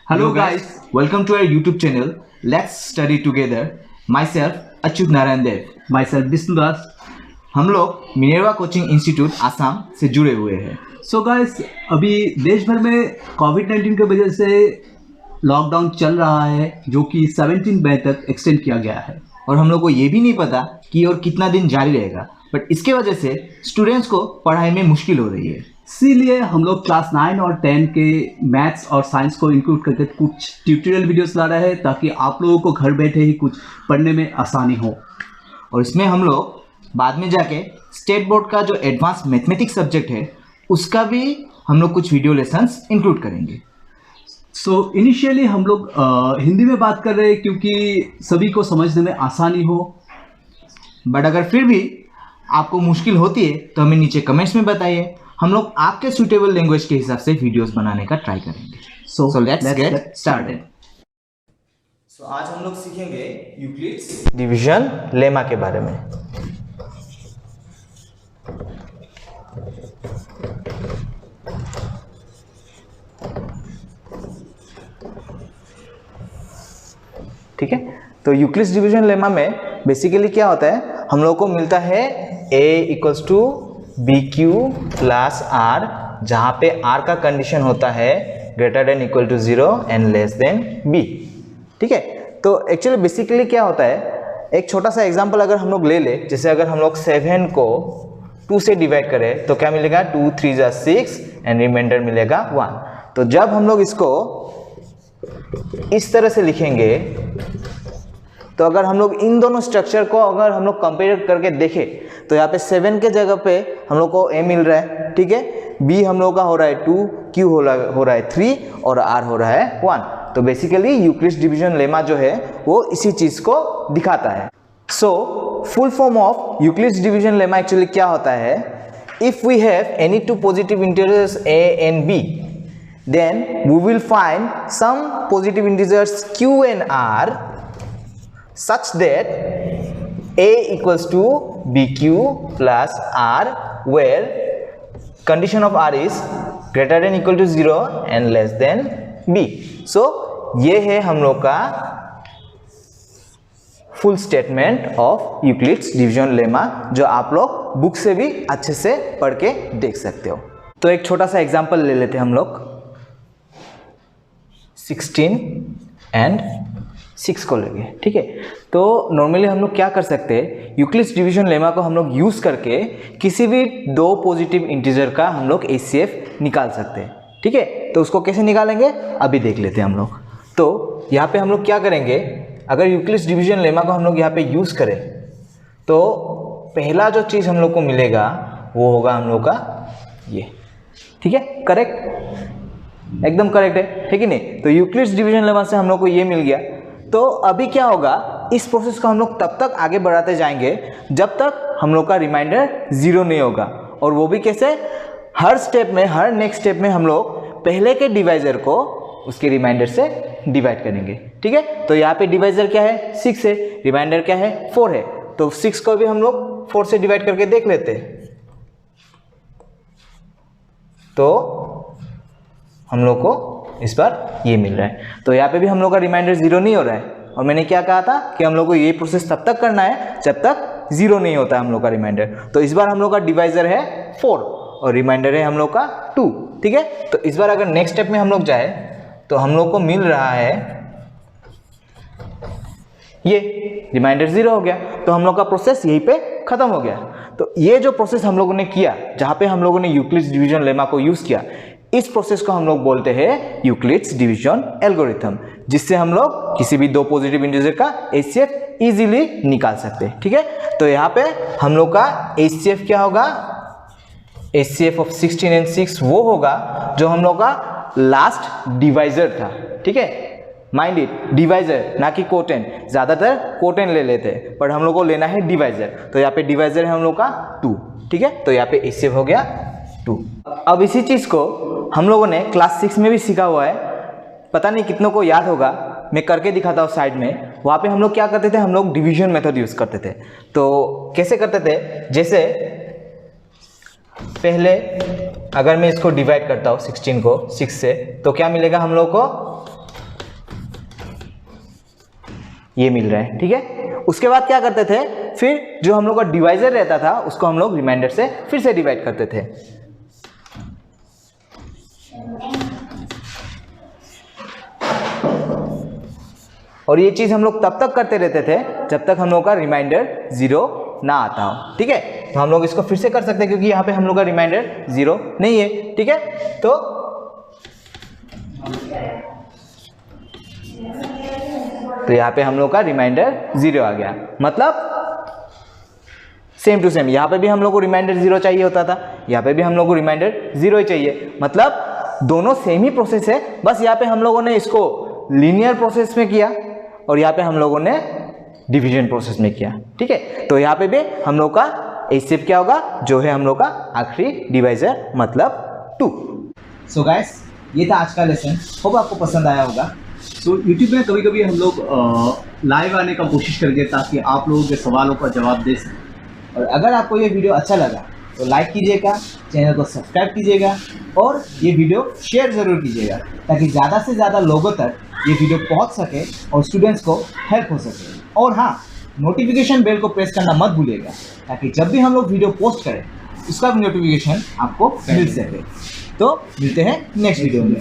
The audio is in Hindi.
Hello guys, welcome to our YouTube channel. Let's study together. Myself Achyut Narayan Dev, myself Vishnudas. हम लोग मिनेर्वा कोचिंग इंस्टीट्यूट आसाम से जुड़े हुए हैं। सो गाइस, अभी देश भर में कोविड-19 की वजह से लॉकडाउन चल रहा है जो कि 17 मई तक एक्सटेंड किया गया है और हम लोग को ये भी नहीं पता कि और कितना दिन जारी रहेगा, बट इसके वजह से स्टूडेंट्स को पढ़ाई में मुश्किल हो रही है। इसीलिए हम लोग क्लास 9 और 10 के मैथ्स और साइंस को इंक्लूड करके कुछ ट्यूटोरियल वीडियोस ला रहे हैं ताकि आप लोगों को घर बैठे ही कुछ पढ़ने में आसानी हो। और इसमें हम लोग बाद में जाके स्टेट बोर्ड का जो एडवांस मैथमेटिक्स सब्जेक्ट है उसका भी हम लोग कुछ वीडियो लेसन्स इंक्लूड करेंगे। सो इनिशियली हम लोग हिंदी में बात कर रहे हैं क्योंकि सभी को समझने में आसानी हो, बट अगर फिर भी आपको मुश्किल होती है तो हमें नीचे कमेंट्स में बताइए, हम लोग आपके सूटेबल लैंग्वेज के हिसाब से वीडियोस बनाने का ट्राई करेंगे। So let's get started. So आज हम लोग सीखेंगे यूक्लिड्स डिवीजन लेमा के बारे में। ठीक है, तो यूक्लिड्स डिवीजन लेमा में बेसिकली क्या होता है, हम लोग को मिलता है a equals to B Q plus R, जहाँ पे r का कंडीशन होता है greater than equal to 0 and less than b। ठीक है, तो एक्चुअली बेसिकली क्या होता है, एक छोटा सा एग्जांपल अगर हम लोग ले ले, जैसे अगर हम लोग 7 को 2 से डिवाइड करें तो क्या मिलेगा, 2 3 जा 6 एंड रिमाइंडर मिलेगा 1। तो जब हम लोग इसको इस तरह से लिखेंगे तो अगर हम लोग इन दोनों स्ट्रक्चर को अगर हम लोग कंपेयर करके देखें तो यहाँ पे 7 के जगह पे हम लोग को a मिल रहा है, ठीक है, b हम लोग का हो रहा है 2, q हो रहा है 3 और r हो रहा है 1। तो बेसिकली यूक्लिड्स डिवीजन लेमा जो है वो इसी चीज को दिखाता है। So full form of Euclid's division lemma actually क्या होता है, if we have any two positive integers a and b, then we will find some positive integers q and r such that a equals to bq plus r, where condition of r is greater than equal to 0 and less than b। so ये है हम लोग का full statement of Euclid's division lemma, जो आप लोग बुक से भी अच्छे से पढ़ के देख सकते हो। तो एक छोटा सा एग्जांपल ले लेते हैं हम लोग, 16 एंड 6 को लेंगे। ठीक है, तो नॉर्मली हम लोग क्या कर सकते हैं, यूक्लिड्स डिवीजन लेमा को हम लोग यूज करके किसी भी दो पॉजिटिव इंटीजर का हम लोग एचसीएफ निकाल सकते हैं। ठीक है, तो उसको कैसे निकालेंगे अभी देख लेते हैं हम लोग। तो यहाँ पे हम लोग क्या करेंगे, अगर यूक्लिड्स डिवीजन लेमा को हम लोग यहाँ पे यूज करें तो पहला जो चीज हम लोग को मिलेगा वो होगा हम लोग का ये। ठीक है, करेक्ट, एकदम करेक्ट है, ठीक है नहीं। तो यूक्लिड्स डिवीजन लेमा से हम लोग को ये मिल गया। तो अभी क्या होगा, इस प्रोसेस को हम लोग तब तक आगे बढ़ाते जाएंगे जब तक हम लोग का रिमाइंडर 0 नहीं होगा। और वो भी कैसे, हर स्टेप में, हर नेक्स्ट स्टेप में हम लोग पहले के डिवाइजर को उसके रिमाइंडर से डिवाइड करेंगे। ठीक है, तो यहाँ पे डिवाइजर क्या है, 6 है, रिमाइंडर क्या है, 4 है। तो 6 को भी हम लोग 4 से डिवाइड करके देख लेते हैं। तो हम लोग को इस बार ये मिल रहा है। तो यहाँ पे भी हम लोग का रिमाइंडर 0 नहीं हो रहा है। और मैंने क्या कहा था कि हम लोग को ये प्रोसेस तब तक करना है जब तक 0 नहीं होता है हम लोग का रिमाइंडर। तो इस बार हम लोग का डिवाइजर है 4 और रिमाइंडर है हम लोग का 2। ठीक है, तो इस बार अगर नेक्स्ट स्टेप में हम लोग जाए तो हम लोग को मिल रहा है ये, रिमाइंडर 0 हो गया। तो हम लोग का प्रोसेस यहीं पे खत्म हो गया। तो ये जो प्रोसेस हम लोगों ने किया, जहां पे हम लोगों ने यूक्लिड्स डिवीजन लेमा को यूज किया, इस प्रोसेस को हम लोग बोलते हैं यूक्लिड्स डिवीजन एल्गोरिथम, जिससे हम लोग किसी भी दो पॉजिटिव इंटीजर का एचसीएफ इजीली निकाल सकते हैं। ठीक है, तो यहाँ पे हम लोग का एचसीएफ क्या होगा, एचसीएफ ऑफ 16 एंड 6 वो होगा जो हम लोग का लास्ट डिवाइजर था। ठीक है, माइंड इट, डिवाइजर ना कि कोटेन। ज्यादातर कोटेन ले लेते हैं पर हम लोग को लेना है डिवाइजर। तो यहाँ पे डिवाइजर है हम लोग का 2। ठीक है, तो यहाँ पे एचसीएफ हो गया 2। अब इसी चीज को हम लोगों ने क्लास 6 में भी सीखा हुआ है, पता नहीं कितनों को याद होगा, मैं करके दिखाता हूँ साइड में। वहाँ पे हम लोग क्या करते थे, हम लोग डिवीजन मेथड यूज करते थे। तो कैसे करते थे, जैसे पहले अगर मैं इसको डिवाइड करता हूँ 16 को 6 से, तो क्या मिलेगा हम लोग को ये मिल रहा है, ठीक है। उसके बाद क्या करते थे, फिर जो हम लोग का डिवाइजर रहता था उसको हम लोग रिमाइंडर से फिर से डिवाइड करते थे। और ये चीज हम लोग तब तक करते रहते थे जब तक हम लोग का रिमाइंडर 0 ना आता हो, ठीक है। तो हम लोग इसको फिर से कर सकते हैं क्योंकि यहाँ पे हम लोग का रिमाइंडर 0 नहीं है, ठीक है। तो यहाँ पे हम लोग का रिमाइंडर 0 आ गया, मतलब सेम टू सेम। यहाँ पे भी हम लोग को रिमाइंडर 0 चाहिए होता था, यहाँ पे भी हम लोग को रिमाइंडर 0 ही चाहिए, मतलब दोनों सेम ही प्रोसेस है। बस यहाँ पे हम लोगों ने इसको लीनियर प्रोसेस में किया और यहाँ पे हम लोगों ने डिवीजन प्रोसेस में किया, ठीक है। तो यहाँ पे भी हम लोग का एचसीएफ क्या होगा, जो है हम लोग का आखिरी डिवाइजर मतलब 2। सो गाइस, ये था आज का लेसन, होप आपको पसंद आया होगा। तो यूट्यूब में कभी कभी हम लोग लाइव आने का कोशिश करते ताकि आप लोगों के सवालों का जवाब दे सकें। और अगर आपको ये वीडियो अच्छा लगा तो लाइक कीजिएगा, चैनल को सब्सक्राइब कीजिएगा और ये वीडियो शेयर ज़रूर कीजिएगा ताकि ज़्यादा से ज़्यादा लोगों तक ये वीडियो पहुंच सके और स्टूडेंट्स को हेल्प हो सके। और हाँ, नोटिफिकेशन बेल को प्रेस करना मत भूलिएगा ताकि जब भी हम लोग वीडियो पोस्ट करें उसका भी नोटिफिकेशन आपको मिल सके। तो मिलते हैं नेक्स्ट वीडियो में।